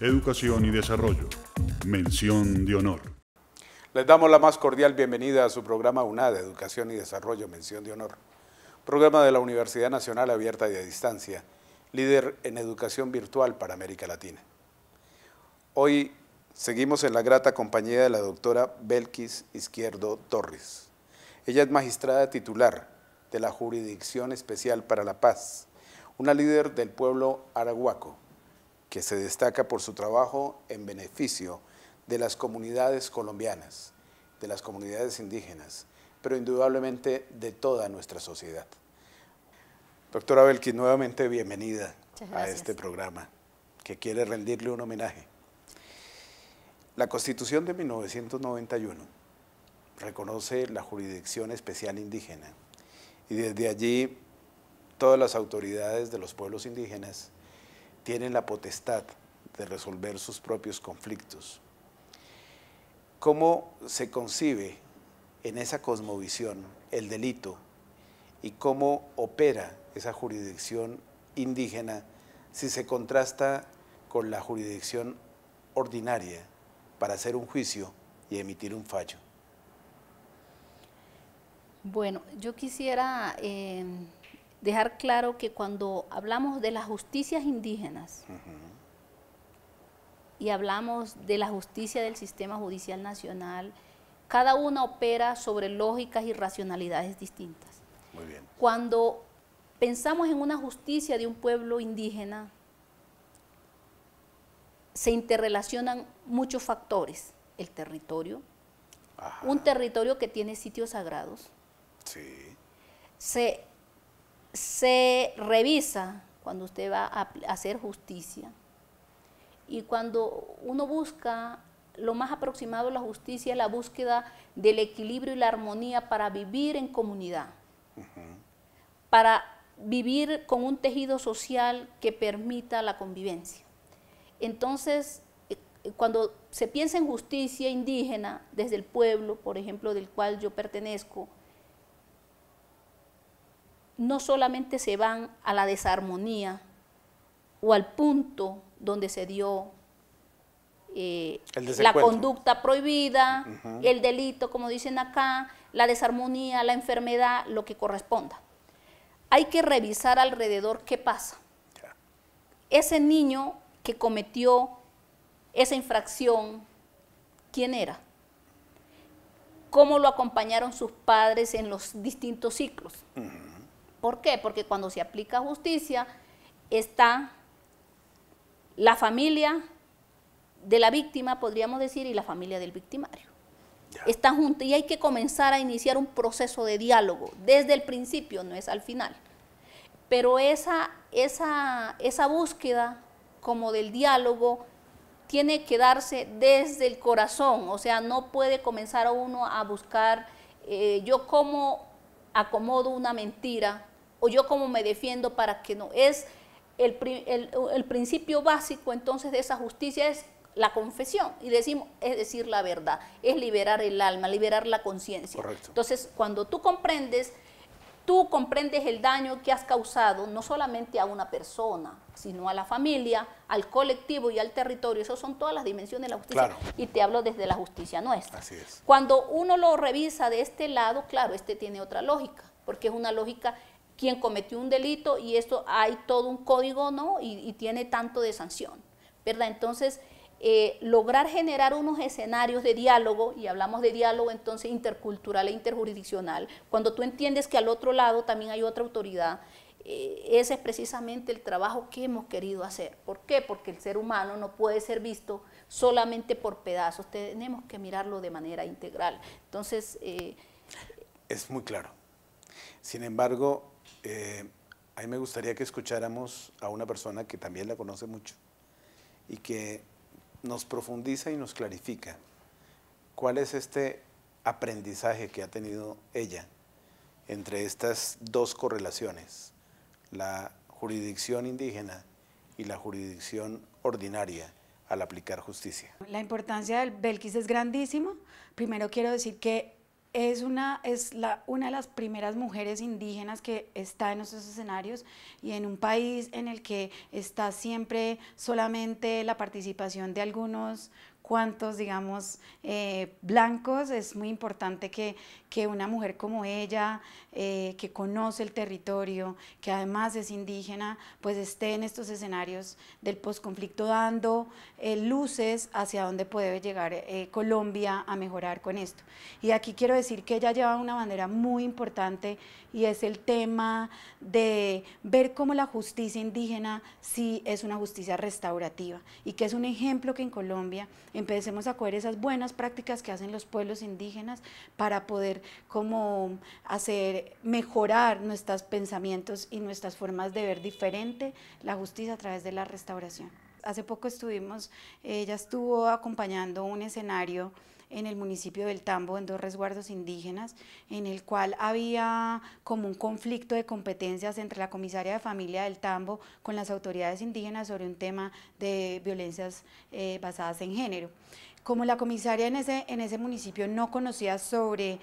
educación y desarrollo. Mención de honor. Les damos la más cordial bienvenida a su programa UNAD, Educación y Desarrollo, Mención de Honor. Programa de la Universidad Nacional Abierta y a Distancia, líder en educación virtual para América Latina. Hoy seguimos en la grata compañía de la doctora Belkis Izquierdo Torres. Ella es magistrada titular de la Jurisdicción Especial para la Paz, una líder del pueblo arahuaco, que se destaca por su trabajo en beneficio de las comunidades colombianas, de las comunidades indígenas, pero indudablemente de toda nuestra sociedad. Doctora Belkis, nuevamente bienvenida a este programa que quiere rendirle un homenaje. La Constitución de 1991 reconoce la Jurisdicción Especial Indígena y desde allí todas las autoridades de los pueblos indígenas tienen la potestad de resolver sus propios conflictos. ¿Cómo se concibe en esa cosmovisión el delito y cómo opera esa jurisdicción indígena si se contrasta con la jurisdicción ordinaria para hacer un juicio y emitir un fallo? Bueno, yo quisiera dejar claro que cuando hablamos de las justicias indígenas y hablamos de la justicia del sistema judicial nacional, cada una opera sobre lógicas y racionalidades distintas. Muy bien. Cuando pensamos en una justicia de un pueblo indígena, se interrelacionan muchos factores. El territorio, un territorio que tiene sitios sagrados. Sí. Se revisa cuando usted va a hacer justicia, y cuando uno busca lo más aproximado a la justicia, la búsqueda del equilibrio y la armonía para vivir en comunidad, para vivir con un tejido social que permita la convivencia. Entonces, cuando se piensa en justicia indígena, desde el pueblo, por ejemplo, del cual yo pertenezco, no solamente se van a la desarmonía o al punto donde se dio la conducta prohibida, el delito, como dicen acá, la desarmonía, la enfermedad, lo que corresponda. Hay que revisar alrededor qué pasa. Ese niño que cometió esa infracción, ¿quién era? ¿Cómo lo acompañaron sus padres en los distintos ciclos? ¿Por qué? Porque cuando se aplica justicia está la familia de la víctima, podríamos decir, y la familia del victimario. Están juntos y hay que comenzar a iniciar un proceso de diálogo desde el principio, no es al final. Pero esa búsqueda como del diálogo tiene que darse desde el corazón, o sea, no puede comenzar uno a buscar yo cómo acomodo una mentira o yo cómo me defiendo para que no. Es el principio básico entonces de esa justicia es la confesión, y decimos, es decir la verdad, es liberar el alma, liberar la conciencia. Correcto. Entonces, cuando tú comprendes el daño que has causado, no solamente a una persona, sino a la familia, al colectivo y al territorio. Esas son todas las dimensiones de la justicia. Claro. Y te hablo desde la justicia nuestra. Así es. Cuando uno lo revisa de este lado, claro, este tiene otra lógica, porque es una lógica quien cometió un delito y esto hay todo un código, ¿no? Y tiene tanto de sanción, ¿verdad? Entonces, lograr generar unos escenarios de diálogo, y hablamos de diálogo entonces intercultural e interjurisdiccional, cuando tú entiendes que al otro lado también hay otra autoridad, ese es precisamente el trabajo que hemos querido hacer. ¿Por qué? Porque el ser humano no puede ser visto solamente por pedazos, tenemos que mirarlo de manera integral. Entonces, es muy claro. Sin embargo, a mí me gustaría que escucháramos a una persona que también la conoce mucho y que nos profundiza y nos clarifica cuál es este aprendizaje que ha tenido ella entre estas dos correlaciones, la jurisdicción indígena y la jurisdicción ordinaria al aplicar justicia. La importancia del Belkis es grandísima. Primero quiero decir que una de las primeras mujeres indígenas que está en esos escenarios, y en un país en el que está siempre solamente la participación de algunos cuantos, digamos, blancos, es muy importante que una mujer como ella, que conoce el territorio, que además es indígena, pues esté en estos escenarios del posconflicto dando luces hacia dónde puede llegar Colombia a mejorar con esto. Y aquí quiero decir que ella lleva una bandera muy importante, y es el tema de ver cómo la justicia indígena sí es una justicia restaurativa, y que es un ejemplo que en Colombia empecemos a coger esas buenas prácticas que hacen los pueblos indígenas para poder como mejorar nuestros pensamientos y nuestras formas de ver diferente la justicia a través de la restauración. Hace poco ella estuvo acompañando un escenario en el municipio del Tambo, en 2 resguardos indígenas, en el cual había como un conflicto de competencias entre la comisaria de familia del Tambo con las autoridades indígenas sobre un tema de violencias basadas en género. Como la comisaria en ese municipio no conocía sobre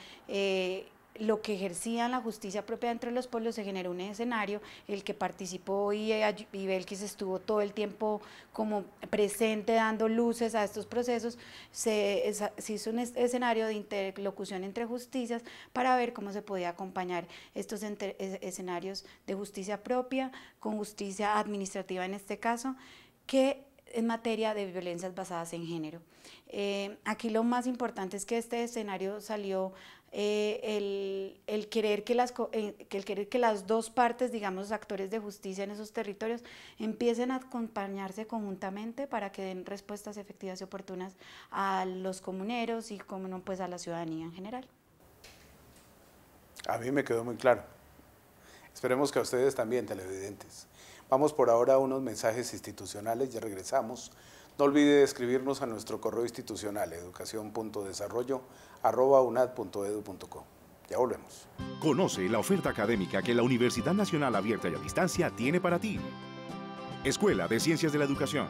lo que ejercían la justicia propia dentro de los pueblos, se generó un escenario, el que participó y Belkis estuvo todo el tiempo como presente dando luces a estos procesos. Se hizo un escenario de interlocución entre justicias para ver cómo se podía acompañar estos escenarios de justicia propia con justicia administrativa en este caso, que en materia de violencias basadas en género. Aquí lo más importante es que este escenario salió el querer que las dos partes, digamos, actores de justicia en esos territorios, empiecen a acompañarse conjuntamente para que den respuestas efectivas y oportunas a los comuneros y, como no, pues a la ciudadanía en general. A mí me quedó muy claro. Esperemos que a ustedes también, televidentes. Vamos por ahora a unos mensajes institucionales, ya regresamos. No olvide escribirnos a nuestro correo institucional educacion.desarrollo@unad.edu.co. Ya volvemos. Conoce la oferta académica que la Universidad Nacional Abierta y a Distancia tiene para ti. Escuela de Ciencias de la Educación.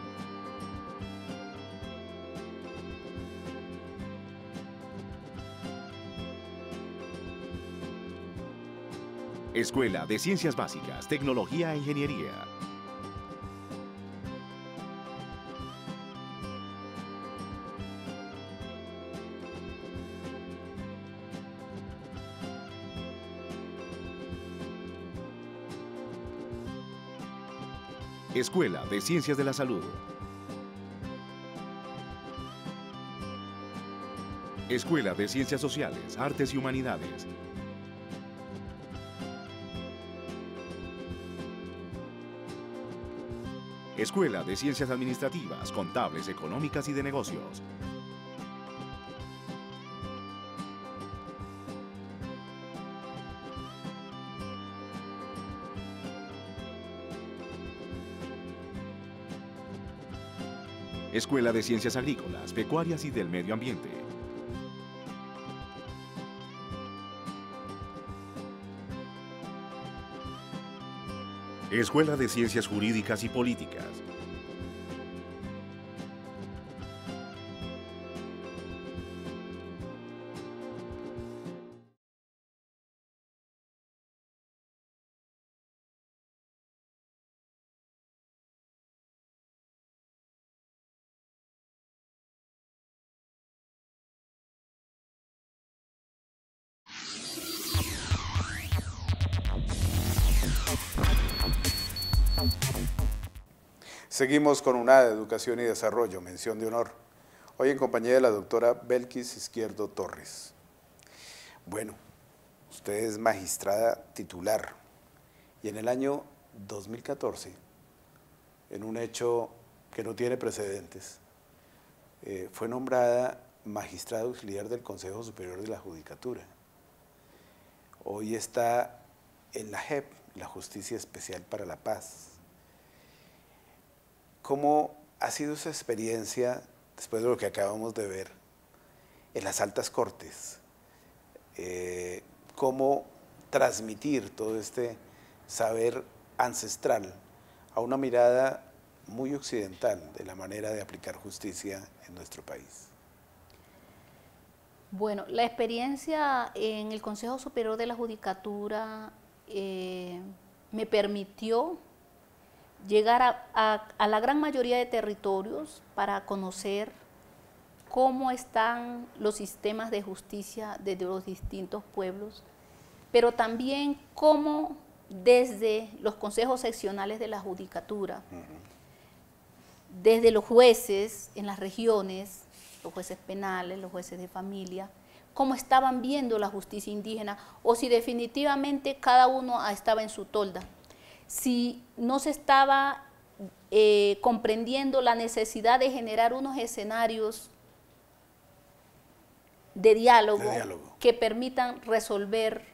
Escuela de Ciencias Básicas, Tecnología e Ingeniería. Escuela de Ciencias de la Salud. Escuela de Ciencias Sociales, Artes y Humanidades. Escuela de Ciencias Administrativas, Contables, Económicas y de Negocios. Escuela de Ciencias Agrícolas, Pecuarias y del Medio Ambiente. Escuela de Ciencias Jurídicas y Políticas. Seguimos con UNAD, Educación y Desarrollo, mención de honor. Hoy en compañía de la doctora Belkis Izquierdo Torres. Bueno, usted es magistrada titular y en el año 2014, en un hecho que no tiene precedentes, fue nombrada magistrada auxiliar del Consejo Superior de la Judicatura. Hoy está en la JEP, la Justicia Especial para la Paz. ¿Cómo ha sido esa experiencia, después de lo que acabamos de ver, en las altas cortes? ¿Cómo transmitir todo este saber ancestral a una mirada muy occidental de la manera de aplicar justicia en nuestro país? Bueno, la experiencia en el Consejo Superior de la Judicatura me permitió llegar a la gran mayoría de territorios para conocer cómo están los sistemas de justicia de los distintos pueblos, pero también cómo desde los consejos seccionales de la Judicatura, desde los jueces en las regiones, los jueces penales, los jueces de familia, cómo estaban viendo la justicia indígena o si definitivamente cada uno estaba en su tolda. Si no se estaba comprendiendo la necesidad de generar unos escenarios de diálogo que permitan resolver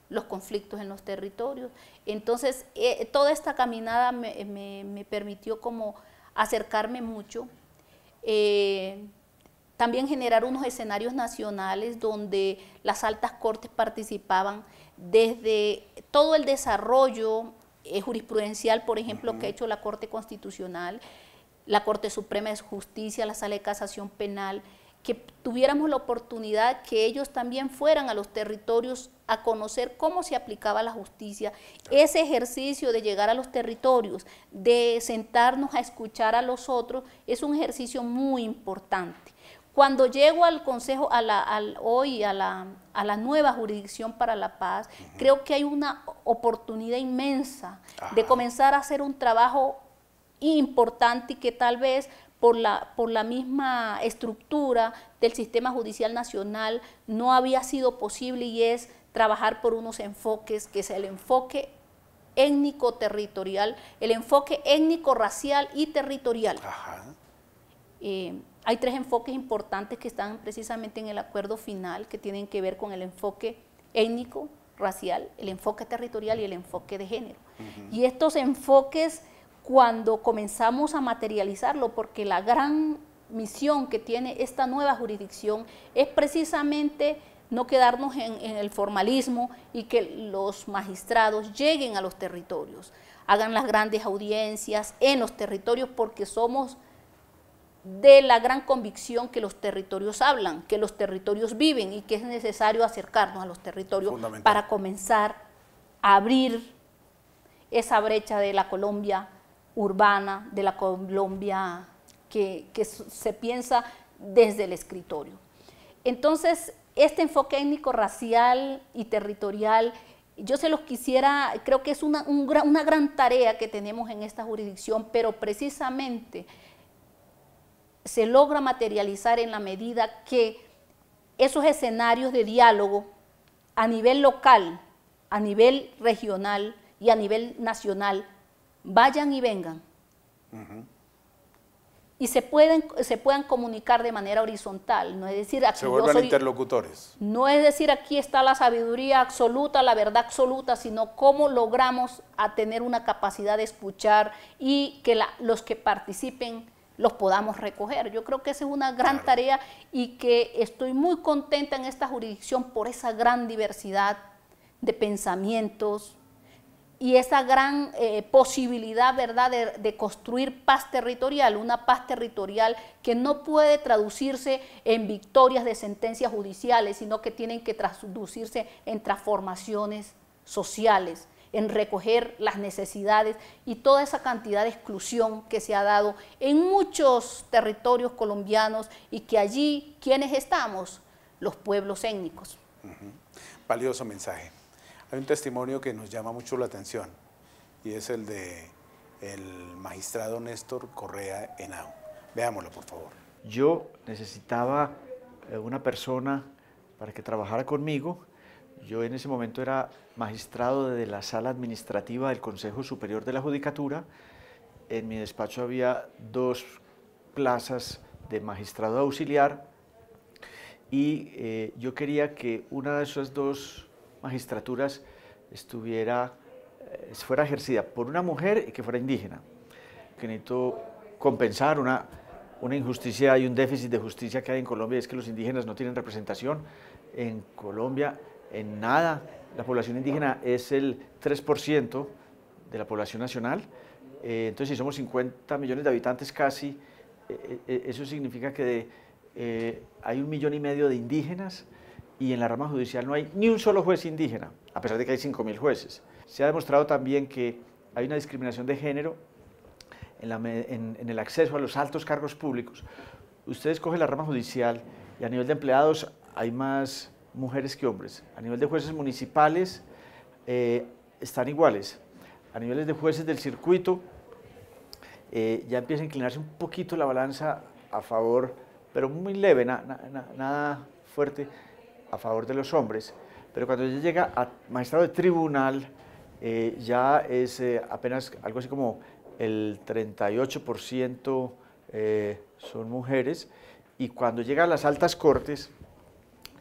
los conflictos en los territorios. Entonces, toda esta caminada me permitió como acercarme mucho, también generar unos escenarios nacionales donde las altas cortes participaban desde todo el desarrollo jurisprudencial, por ejemplo, que ha hecho la Corte Constitucional, la Corte Suprema de Justicia, la Sala de Casación Penal, que tuviéramos la oportunidad que ellos también fueran a los territorios a conocer cómo se aplicaba la justicia. Ese ejercicio de llegar a los territorios, de sentarnos a escuchar a los otros, es un ejercicio muy importante. Cuando llego al Consejo, hoy a la nueva Jurisdicción para la Paz, creo que hay una oportunidad inmensa de comenzar a hacer un trabajo importante y que tal vez por la misma estructura del sistema judicial nacional no había sido posible, y es trabajar por unos enfoques, que es el enfoque étnico-territorial, el enfoque étnico-racial y territorial. Hay 3 enfoques importantes que están precisamente en el acuerdo final, que tienen que ver con el enfoque étnico, racial, el enfoque territorial y el enfoque de género. Y estos enfoques, cuando comenzamos a materializarlo, porque la gran misión que tiene esta nueva jurisdicción es precisamente no quedarnos en el formalismo y que los magistrados lleguen a los territorios, hagan las grandes audiencias en los territorios, porque somos de la gran convicción que los territorios hablan, que los territorios viven y que es necesario acercarnos a los territorios para comenzar a abrir esa brecha de la Colombia urbana, de la Colombia que se piensa desde el escritorio. Entonces, este enfoque étnico-racial y territorial, yo se los quisiera, creo que es una gran tarea que tenemos en esta jurisdicción, pero precisamente se logra materializar en la medida que esos escenarios de diálogo a nivel local, a nivel regional y a nivel nacional vayan y vengan y se puedan comunicar de manera horizontal, no es decir, aquí se vuelvan interlocutores. No es decir, aquí está la sabiduría absoluta, la verdad absoluta, sino cómo logramos a tener una capacidad de escuchar y que los que participen los podamos recoger. Yo creo que esa es una gran tarea y que estoy muy contenta en esta jurisdicción por esa gran diversidad de pensamientos y esa gran posibilidad, ¿verdad?, de construir paz territorial, una paz territorial que no puede traducirse en victorias de sentencias judiciales, sino que tienen que traducirse en transformaciones sociales, en recoger las necesidades y toda esa cantidad de exclusión que se ha dado en muchos territorios colombianos y que allí, ¿quiénes estamos? Los pueblos étnicos. Valioso mensaje. Hay un testimonio que nos llama mucho la atención y es el de el magistrado Néstor Correa Henao. Veámoslo, por favor. Yo necesitaba una persona para que trabajara conmigo. Yo en ese momento era magistrado de la sala administrativa del Consejo Superior de la Judicatura. En mi despacho había 2 plazas de magistrado auxiliar y yo quería que una de esas 2 magistraturas fuera ejercida por una mujer y que fuera indígena. Que necesito compensar una injusticia y un déficit de justicia que hay en Colombia, es que los indígenas no tienen representación en Colombia. En nada, la población indígena es el 3% de la población nacional, entonces si somos 50 millones de habitantes casi, eso significa que hay 1,5 millones de indígenas y en la rama judicial no hay ni un solo juez indígena, a pesar de que hay 5.000 jueces. Se ha demostrado también que hay una discriminación de género en el acceso a los altos cargos públicos. Usted escoge la rama judicial y a nivel de empleados hay más mujeres que hombres. A nivel de jueces municipales están iguales. A niveles de jueces del circuito ya empieza a inclinarse un poquito la balanza a favor, pero muy leve, nada fuerte, a favor de los hombres. Pero cuando ya llega a magistrado de tribunal, ya es apenas algo así como el 38% son mujeres, y cuando llega a las altas cortes,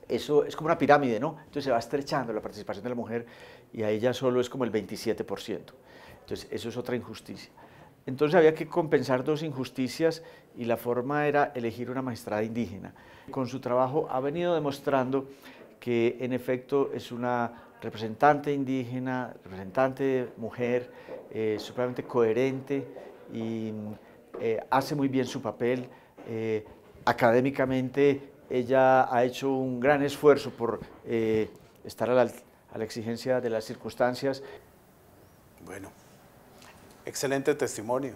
eso es como una pirámide, ¿no? Entonces se va estrechando la participación de la mujer y ahí ya solo es como el 27%. Entonces eso es otra injusticia. Entonces había que compensar dos injusticias y la forma era elegir una magistrada indígena. Con su trabajo ha venido demostrando que en efecto es una representante indígena, representante mujer, supremamente coherente y hace muy bien su papel. Académicamente ella ha hecho un gran esfuerzo por estar a la exigencia de las circunstancias. Bueno, excelente testimonio.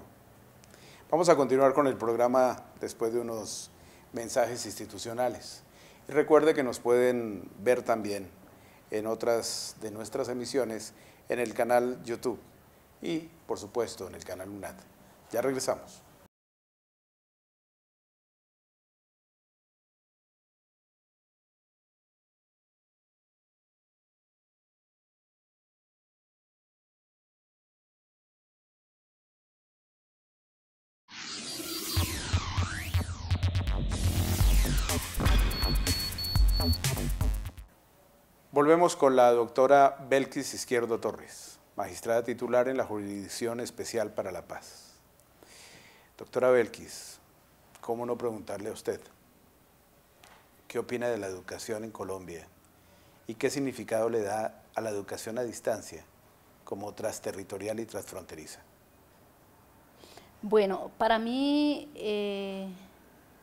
Vamos a continuar con el programa después de unos mensajes institucionales. Y recuerde que nos pueden ver también en otras de nuestras emisiones en el canal YouTube y, por supuesto, en el canal UNAD. Ya regresamos. Volvemos con la doctora Belkis Izquierdo Torres, magistrada titular en la Jurisdicción Especial para la Paz. Doctora Belkis, ¿cómo no preguntarle a usted qué opina de la educación en Colombia y qué significado le da a la educación a distancia como transterritorial y transfronteriza? Bueno, para mí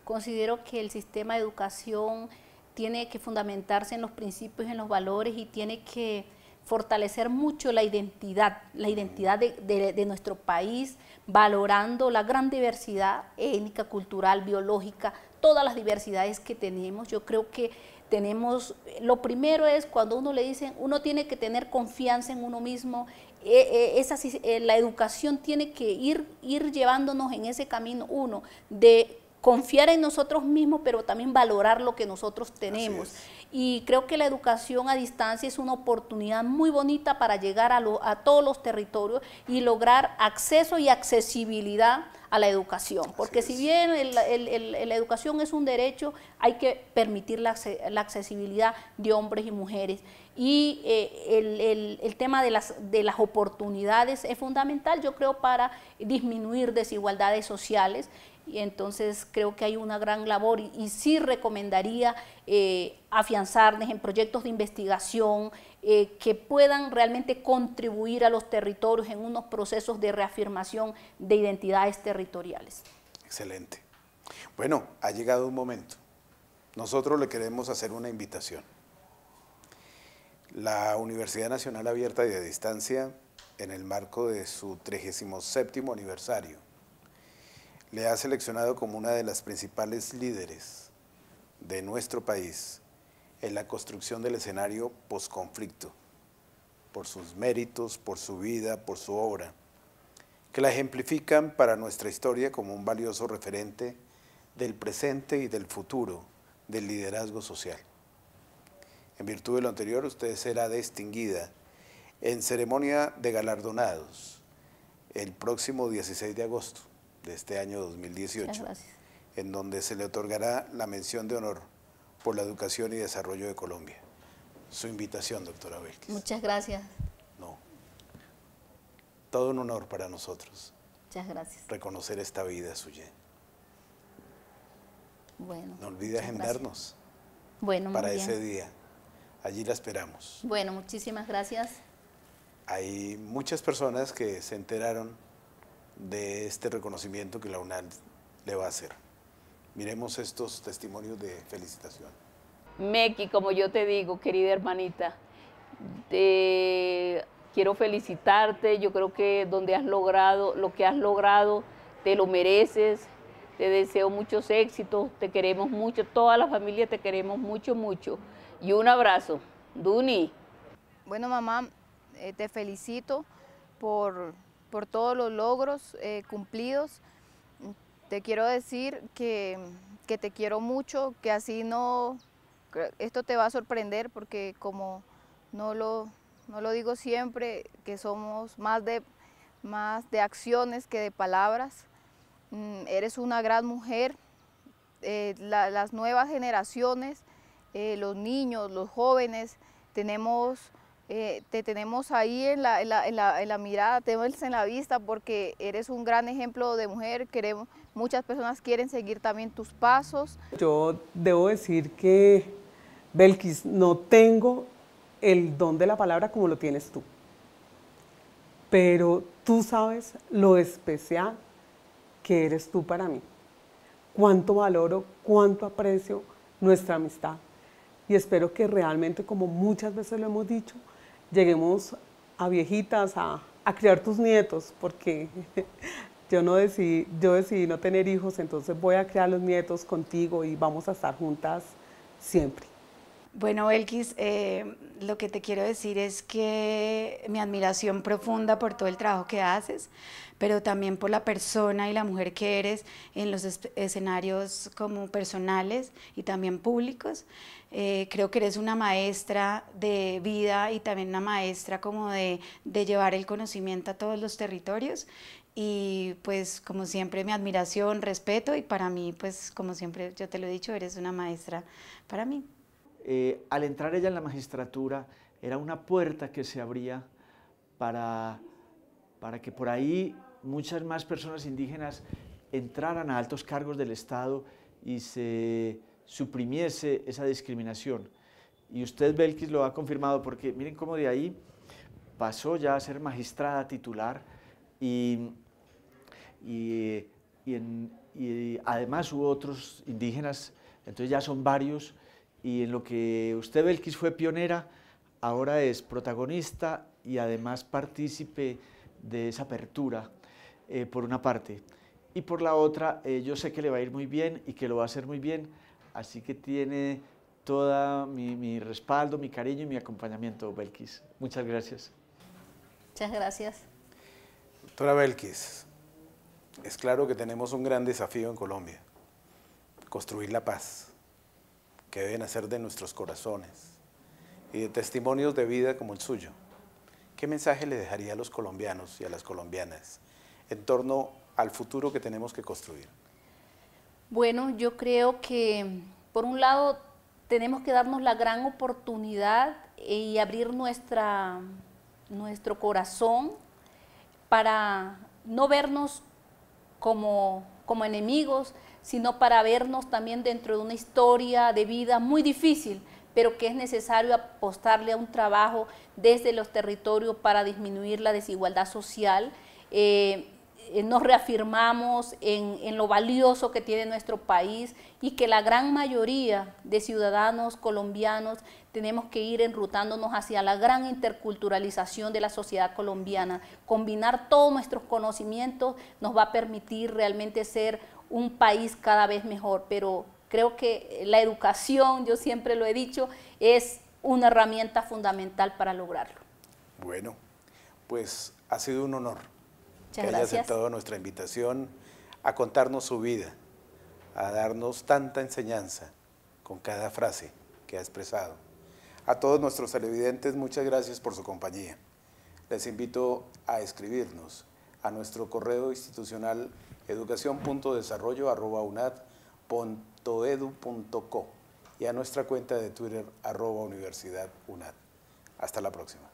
considero que el sistema de educación tiene que fundamentarse en los principios, en los valores y tiene que fortalecer mucho la identidad de nuestro país, valorando la gran diversidad étnica, cultural, biológica, todas las diversidades que tenemos. Yo creo que tenemos, lo primero es cuando uno le dicen, uno tiene que tener confianza en uno mismo, la educación tiene que ir llevándonos en ese camino, uno, de confiar en nosotros mismos, pero también valorar lo que nosotros tenemos. Y creo que la educación a distancia es una oportunidad muy bonita para llegar a todos los territorios y lograr acceso y accesibilidad a la educación. Porque si bien la educación es un derecho, hay que permitir la accesibilidad de hombres y mujeres. Y el tema de las oportunidades es fundamental, yo creo, para disminuir desigualdades sociales. Y entonces creo que hay una gran labor y sí recomendaría afianzarnos en proyectos de investigación que puedan realmente contribuir a los territorios en unos procesos de reafirmación de identidades territoriales. Excelente. Bueno, ha llegado un momento. Nosotros le queremos hacer una invitación. La Universidad Nacional Abierta y a Distancia, en el marco de su 37º aniversario, le ha seleccionado como una de las principales líderes de nuestro país en la construcción del escenario posconflicto, por sus méritos, por su vida, por su obra, que la ejemplifican para nuestra historia como un valioso referente del presente y del futuro del liderazgo social. En virtud de lo anterior, usted será distinguida en ceremonia de galardonados el próximo 16 de agosto de este año 2018, en donde se le otorgará la mención de honor por la educación y desarrollo de Colombia. Su invitación, doctora Belkis. Muchas gracias. No, todo un honor para nosotros. Muchas gracias. Reconocer esta vida suya. Bueno. No olvide agendarnos para ese día. Allí la esperamos. Bueno, muchísimas gracias. Hay muchas personas que se enteraron de este reconocimiento que la UNAD le va a hacer. Miremos estos testimonios de felicitación. Mequi, como yo te digo, querida hermanita, quiero felicitarte. Yo creo que donde has logrado, lo que has logrado, te lo mereces. Te deseo muchos éxitos, te queremos mucho, toda la familia te queremos mucho, mucho. Y un abrazo. Duni. Bueno, mamá, te felicito por todos los logros cumplidos. Te quiero decir que te quiero mucho, que así no, esto te va a sorprender porque como no lo digo siempre, que somos más de acciones que de palabras. Eres una gran mujer, las nuevas generaciones, los niños, los jóvenes, te tenemos ahí en la mirada, te tenemos en la vista porque eres un gran ejemplo de mujer, muchas personas quieren seguir también tus pasos. Yo debo decir que, Belkis, no tengo el don de la palabra como lo tienes tú, pero tú sabes lo especial que eres tú para mí, cuánto valoro, cuánto aprecio nuestra amistad y espero que realmente, como muchas veces lo hemos dicho, lleguemos a viejitas a criar tus nietos, porque yo decidí no tener hijos, entonces voy a criar los nietos contigo y vamos a estar juntas siempre. Bueno, Belkis, lo que te quiero decir es que mi admiración profunda por todo el trabajo que haces, pero también por la persona y la mujer que eres en los escenarios como personales y también públicos. Creo que eres una maestra de vida y también una maestra como de llevar el conocimiento a todos los territorios. Y pues como siempre mi admiración, respeto y para mí pues como siempre yo te lo he dicho, eres una maestra para mí. Al entrar ella en la magistratura era una puerta que se abría para que por ahí muchas más personas indígenas entraran a altos cargos del Estado y se suprimiese esa discriminación. Y usted, Belkis, lo ha confirmado porque miren cómo de ahí pasó ya a ser magistrada titular y además hubo otros indígenas, entonces ya son varios. Y en lo que usted, Belkis, fue pionera, ahora es protagonista y además partícipe de esa apertura, por una parte. Y por la otra, yo sé que le va a ir muy bien y que lo va a hacer muy bien, así que tiene todo mi respaldo, mi cariño y mi acompañamiento, Belkis. Muchas gracias. Muchas gracias. Doctora Belkis, es claro que tenemos un gran desafío en Colombia, construir la paz, que deben hacer de nuestros corazones y de testimonios de vida como el suyo. ¿Qué mensaje le dejaría a los colombianos y a las colombianas en torno al futuro que tenemos que construir? Bueno, yo creo que por un lado tenemos que darnos la gran oportunidad y abrir nuestro corazón para no vernos como enemigos, sino para vernos también dentro de una historia de vida muy difícil, pero que es necesario apostarle a un trabajo desde los territorios para disminuir la desigualdad social. Nos reafirmamos en lo valioso que tiene nuestro país y que la gran mayoría de ciudadanos colombianos tenemos que ir enrutándonos hacia la gran interculturalización de la sociedad colombiana. Combinar todos nuestros conocimientos nos va a permitir realmente ser un país cada vez mejor, pero creo que la educación, yo siempre lo he dicho, es una herramienta fundamental para lograrlo. Bueno, pues ha sido un honor Muchas que haya gracias. aceptado nuestra invitación a contarnos su vida, a darnos tanta enseñanza con cada frase que ha expresado. A todos nuestros televidentes, muchas gracias por su compañía. Les invito a escribirnos a nuestro correo institucional educacion.desarrollo@unad.edu.co y a nuestra cuenta de Twitter @universidadunad. Hasta la próxima.